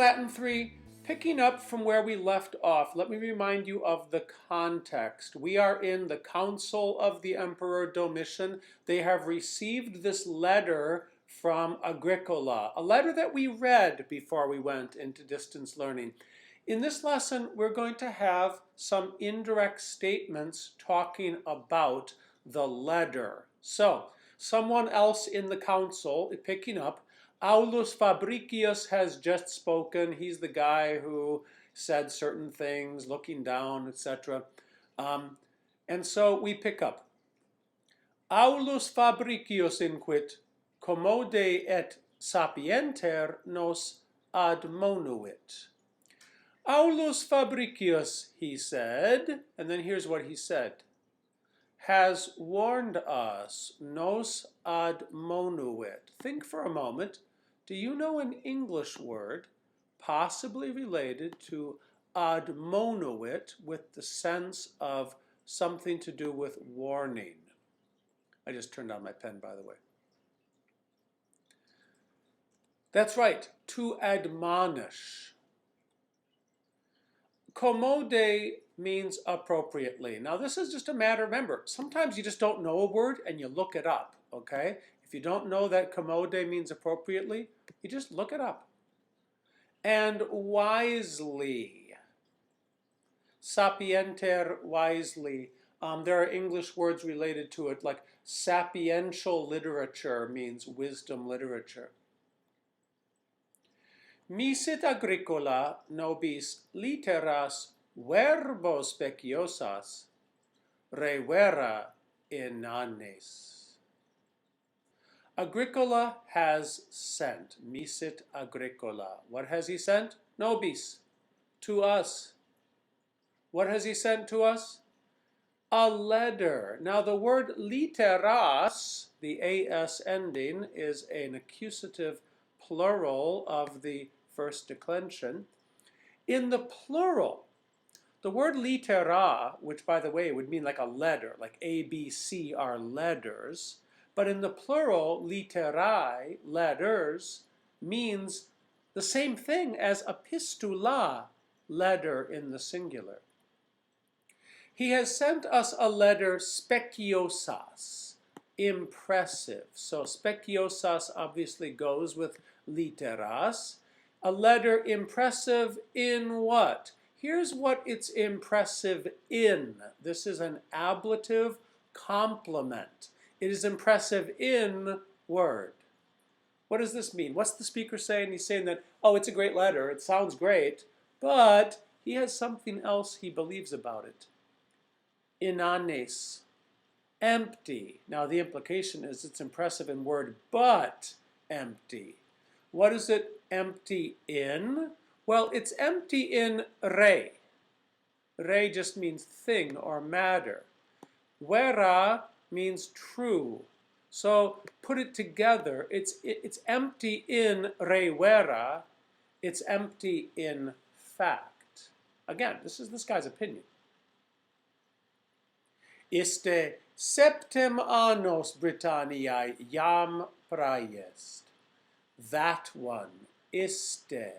Latin 3, picking up from where we left off, let me remind you of the context. We are in the council of the Emperor Domitian. They have received this letter from Agricola, a letter that we read before we went into distance learning. In this lesson, we're going to have some indirect statements talking about the letter. So, someone else in the council, picking up, Aulus Fabricius has just spoken. He's the guy who said certain things, looking down, etc. And so we pick up. Aulus Fabricius inquit, commode et sapienter nos admonuit. Aulus Fabricius, he said, and then here's what he said, has warned us, nos admonuit. Think for a moment. Do you know an English word possibly related to admonuit with the sense of something to do with warning? I just turned on my pen, by the way. That's right, to admonish. Commode means appropriately. Now this is just a matter, remember, sometimes you just don't know a word and you look it up, okay? If you don't know that commode means appropriately, you just look it up. And wisely. Sapienter, wisely. There are English words related to it, like sapiential literature means wisdom literature. Misit agricola nobis literas verbo speciosas revera inanes. Agricola has sent, misit agricola. What has he sent? Nobis, to us. What has he sent to us? A letter. Now the word literas, the as ending, is an accusative plural of the first declension. In the plural, the word litera, which by the way would mean like a letter, like A, B, C are letters, but in the plural, literae, letters, means the same thing as epistula, letter in the singular. He has sent us a letter speciosas, impressive. So speciosas obviously goes with literas. A letter impressive in what? Here's what it's impressive in. This is an ablative complement. It is impressive in word. What does this mean? What's the speaker saying? He's saying that, oh, it's a great letter, it sounds great, but he has something else he believes about it. Inanes, empty. Now the implication is it's impressive in word, but empty. What is it empty in? Well, it's empty in re. Re just means thing or matter. Vera means true. So put it together. It's empty in re vera. It's empty in fact. Again, this is this guy's opinion. Iste septem annos Britanniae iam praest. That one, iste.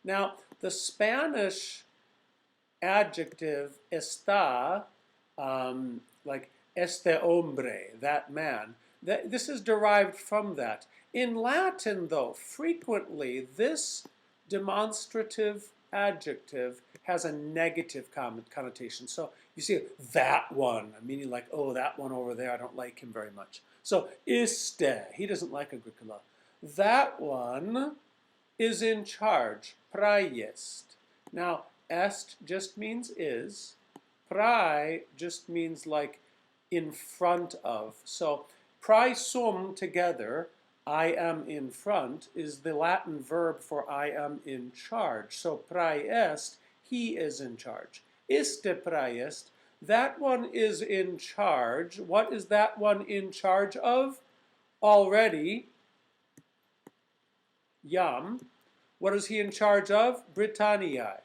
Now, the Spanish adjective está, like este hombre, that man, this is derived from that. In Latin, though, frequently this demonstrative adjective has a negative connotation. So you see that one, meaning like, oh, that one over there, I don't like him very much. So iste, he doesn't like Agricola. That one is in charge, praest. Now, est just means is. Prae just means like in front of. So praesum together, I am in front, is the Latin verb for I am in charge. So praest, he is in charge. Iste praest, that one is in charge. What is that one in charge of? Already, Yam. What is he in charge of? Britanniae.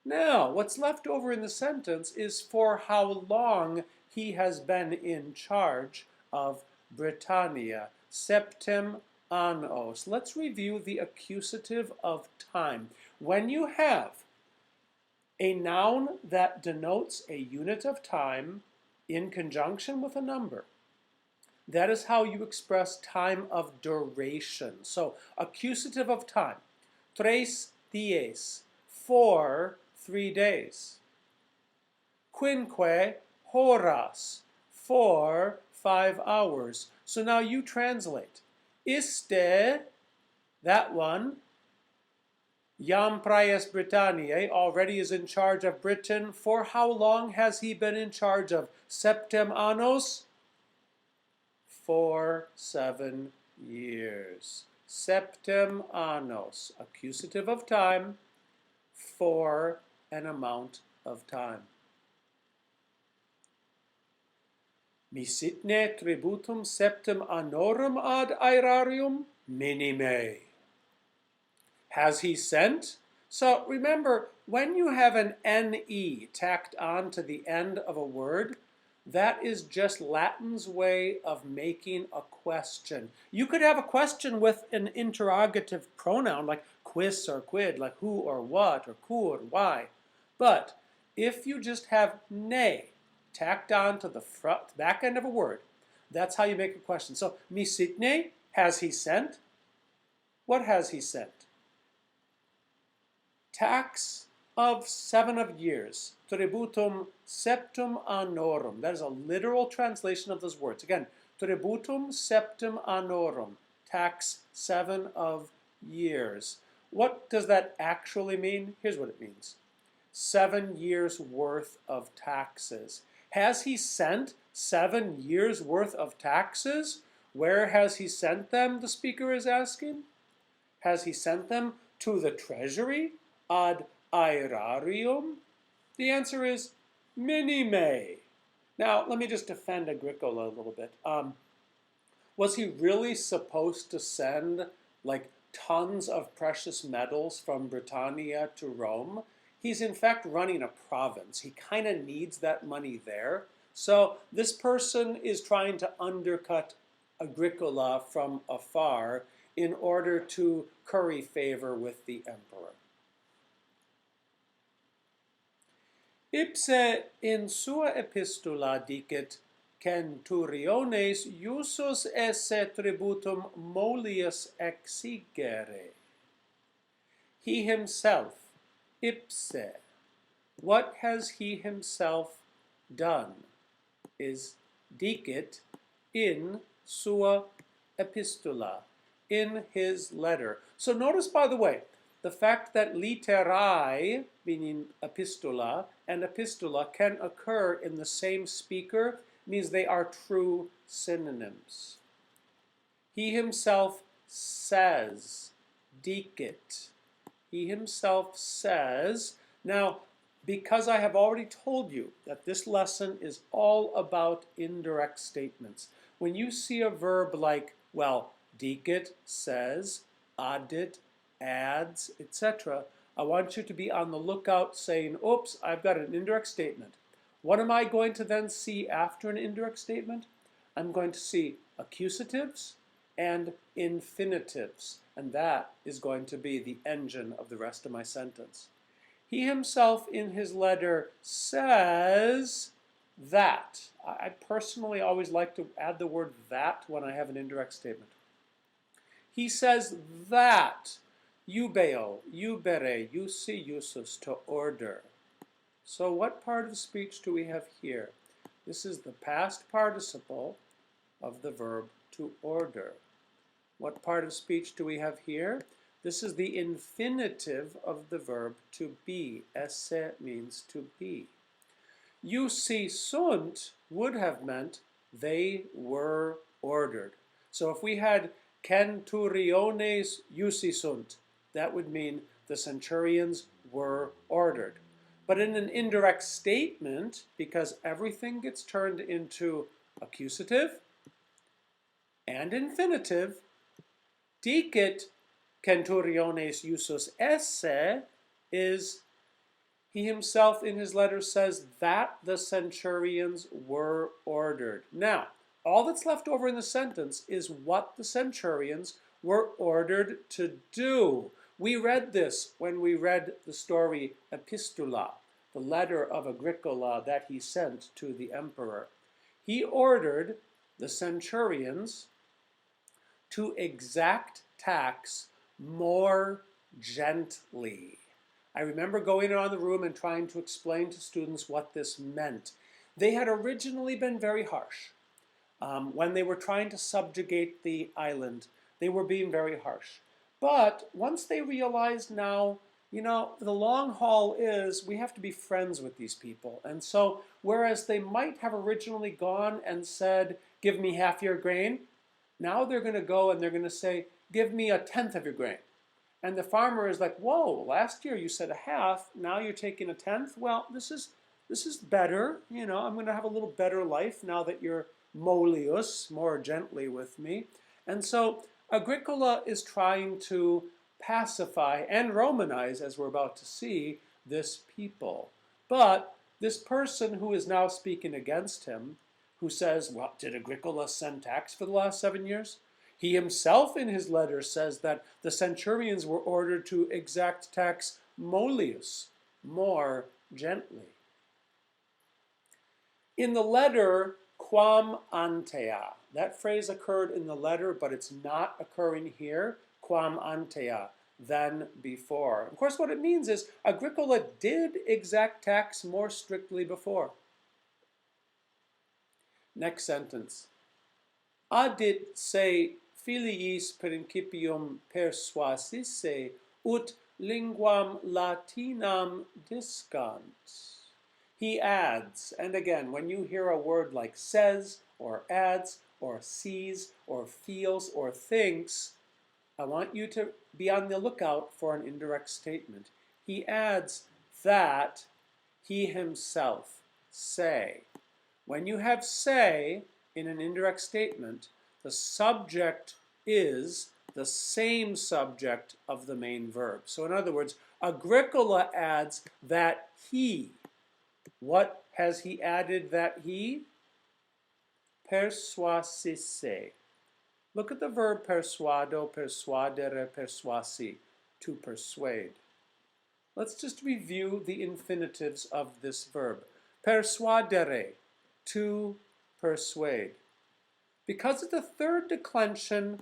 Now, what's left over in the sentence is for how long he has been in charge of Britannia. Septem anos. Let's review the accusative of time. When you have a noun that denotes a unit of time in conjunction with a number, that is how you express time of duration. So, accusative of time. Tres dies, for 3 days. Quinque horas, for 5 hours. So now you translate. Iste, that one, Jam Praes Britanniae, already is in charge of Britain. For how long has he been in charge of? Septem annos? For 7 years. Septem annos, accusative of time, for an amount of time. Misitne tributum septem annorum ad aerarium minime. Has he sent? So remember, when you have an ne tacked on to the end of a word, that is just Latin's way of making a question. You could have a question with an interrogative pronoun like quis or quid, like who or what or who or why. But if you just have ne tacked on to the back end of a word, that's how you make a question. So, misitne, has he sent? What has he sent? Tax of 7 of years, tributum septum annorum. That is a literal translation of those words. Again, tributum septum annorum, tax 7 of years. What does that actually mean? Here's what it means. 7 years worth of taxes. Has he sent 7 years worth of taxes? Where has he sent them, the speaker is asking? Has he sent them to the treasury? Ad aerarium? The answer is minime. Now, let me just defend Agricola a little bit. Was he really supposed to send like tons of precious metals from Britannia to Rome? He's in fact running a province. He kind of needs that money there. So this person is trying to undercut Agricola from afar in order to curry favor with the emperor. Ipse in sua epistula dicit centuriones iusus esse tributum molius exigere. He himself, ipse, what has he himself done, is dicit in sua epistula, in his letter. So notice, by the way, the fact that literae, meaning epistula, and epistula can occur in the same speaker means they are true synonyms. He himself says, dicit. He himself says. Now, because I have already told you that this lesson is all about indirect statements, when you see a verb like, well, dicit says, addit adds, etc., I want you to be on the lookout saying, oops, I've got an indirect statement. What am I going to then see after an indirect statement? I'm going to see accusatives and infinitives, and that is going to be the engine of the rest of my sentence. He himself in his letter says that. I personally always like to add the word that when I have an indirect statement. He says that eubeo, eubere, usi, usus, to order. So what part of speech do we have here? This is the past participle of the verb to order. What part of speech do we have here? This is the infinitive of the verb to be. Esse means to be. Usi sunt would have meant they were ordered. So if we had centuriones usi sunt, that would mean the centurions were ordered. But in an indirect statement, because everything gets turned into accusative and infinitive, dicit centuriones usus esse is he himself in his letter says that the centurions were ordered. Now, all that's left over in the sentence is what the centurions were ordered to do. We read this when we read the story Epistula, the letter of Agricola that he sent to the emperor. He ordered the centurions to exact tax more gently. I remember going around the room and trying to explain to students what this meant. They had originally been very harsh. When they were trying to subjugate the island, they were being very harsh. But once they realized now, the long haul is we have to be friends with these people. And so, whereas they might have originally gone and said, give me half your grain, now they're going to go and they're going to say, give me a tenth of your grain. And the farmer is like, whoa, last year you said a half, now you're taking a tenth? Well, this is better. I'm going to have a little better life now that you're molius, more gently with me. And so Agricola is trying to pacify and Romanize, as we're about to see, this people. But this person who is now speaking against him, who says, well, did Agricola send tax for the last 7 years? He himself in his letter says that the centurions were ordered to exact tax molius, more gently. In the letter, quam antea, that phrase occurred in the letter, but it's not occurring here, quam antea, than before. Of course, what it means is Agricola did exact tax more strictly before. Next sentence. Adit se filiis principium persuasisse ut linguam latinam discant. He adds, and again, when you hear a word like says, or adds, or sees, or feels, or thinks, I want you to be on the lookout for an indirect statement. He adds that he himself say. When you have say in an indirect statement, the subject is the same subject of the main verb. So in other words, Agricola adds that he. What has he added that he? Persuasisse. Look at the verb persuado, persuadere, persuasi, to persuade. Let's just review the infinitives of this verb. Persuadere, to persuade. Because of the third declension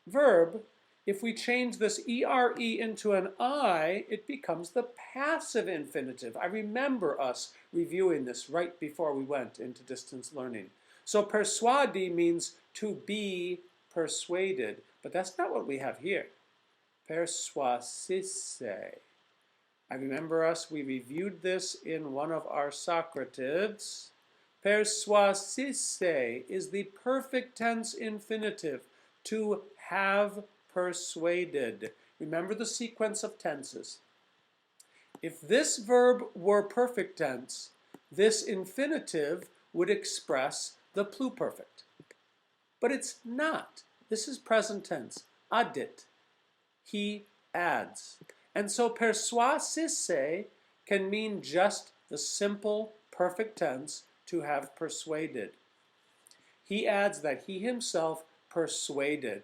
verb, if we change this ere into an I, it becomes the passive infinitive. I remember us reviewing this right before we went into distance learning. So persuadi means to be persuaded, but that's not what we have here. Persuasisse. I remember us, we reviewed this in one of our Socratives. Persuasisse is the perfect tense infinitive, to have persuaded. Remember the sequence of tenses. If this verb were perfect tense, this infinitive would express the pluperfect. But it's not. This is present tense. Addit. He adds. And so persuasisse can mean just the simple perfect tense, to have persuaded. He adds that he himself persuaded.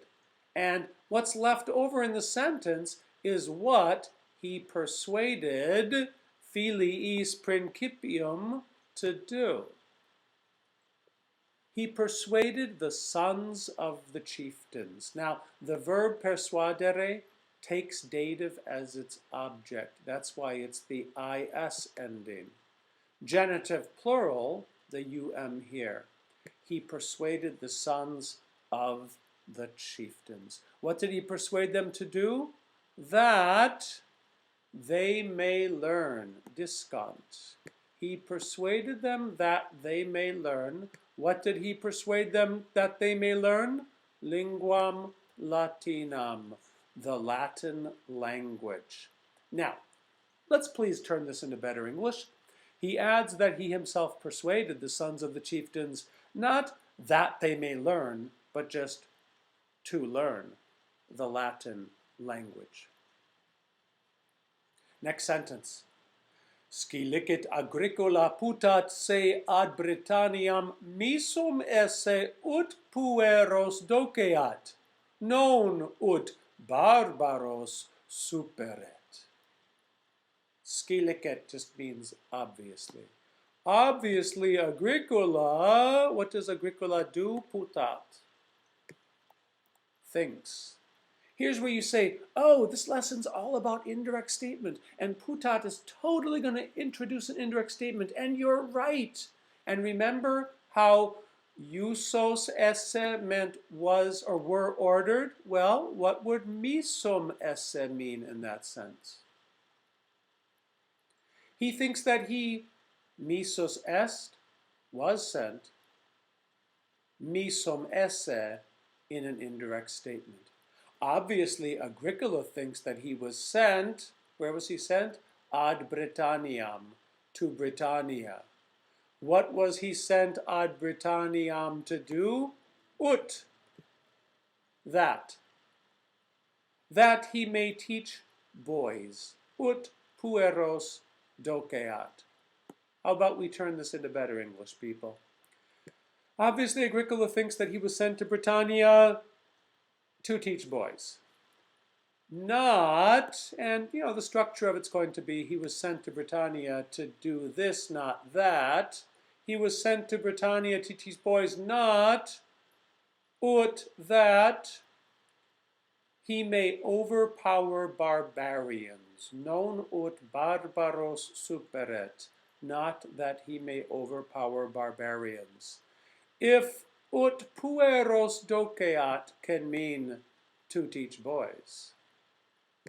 And what's left over in the sentence is what he persuaded filiis principium to do. He persuaded the sons of the chieftains. Now, the verb persuadere takes dative as its object. That's why it's the is ending. Genitive plural, the here. He persuaded the sons of the chieftains. What did he persuade them to do? That they may learn. Discant. He persuaded them that they may learn. What did he persuade them that they may learn? Linguam Latinam, the Latin language. Now, let's please turn this into better English. He adds that he himself persuaded the sons of the chieftains, not that they may learn, but just to learn the Latin language. Next sentence. Scilicet agricola putat se ad Britanniam misum esse ut pueros doceat, non ut barbaros superet. Scilicet just means obviously. Obviously, agricola, what does agricola do? Putat. Thinks. Here's where you say, oh, this lesson's all about indirect statement, and putat is totally going to introduce an indirect statement, and you're right. And remember how usos esse meant was or were ordered? Well, what would misum esse mean in that sense? He thinks that he, misos est, was sent, misum esse, in an indirect statement. Obviously, Agricola thinks that he was sent, where was he sent? Ad Britanniam, to Britannia. What was he sent ad Britanniam to do? Ut, that. That he may teach boys. Ut pueros doceat. How about we turn this into better English, people? Obviously, Agricola thinks that he was sent to Britannia to teach boys. Not, and the structure of it's going to be, he was sent to Britannia to do this, not that. He was sent to Britannia to teach boys, not ut that he may overpower barbarians. Non ut barbaros superet. Not that he may overpower barbarians. If ut pueros doceat can mean to teach boys,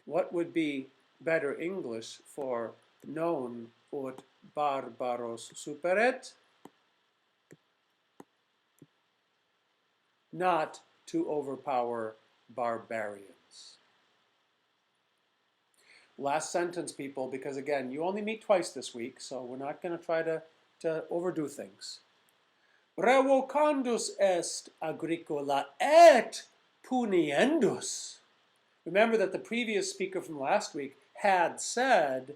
what would be better English for non ut barbaros superet? Not to overpower barbarians. Last sentence, people, because again, you only meet twice this week, so we're not going to try to overdo things. Revocandus est agricola et puniendus. Remember that the previous speaker from last week had said,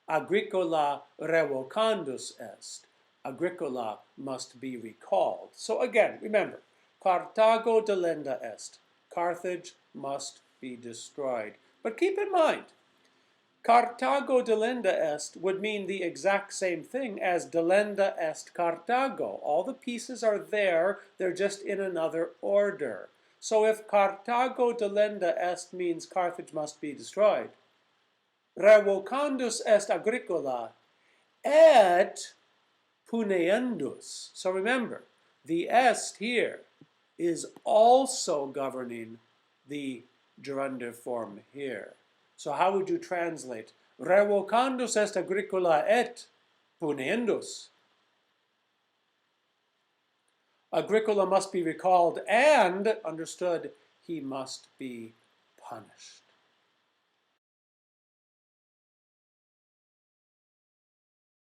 agricola revocandus est. Agricola must be recalled. So again, remember, Carthago delenda est. Carthage must be destroyed. But keep in mind, Carthago delenda est would mean the exact same thing as delenda est Carthago. All the pieces are there, they're just in another order. So if Carthago delenda est means Carthage must be destroyed, revocandus est agricola et puneendus. So remember, the est here is also governing the gerundive form here. So how would you translate? Revocandus est agricola et puneendus. Agricola must be recalled and, understood, he must be punished.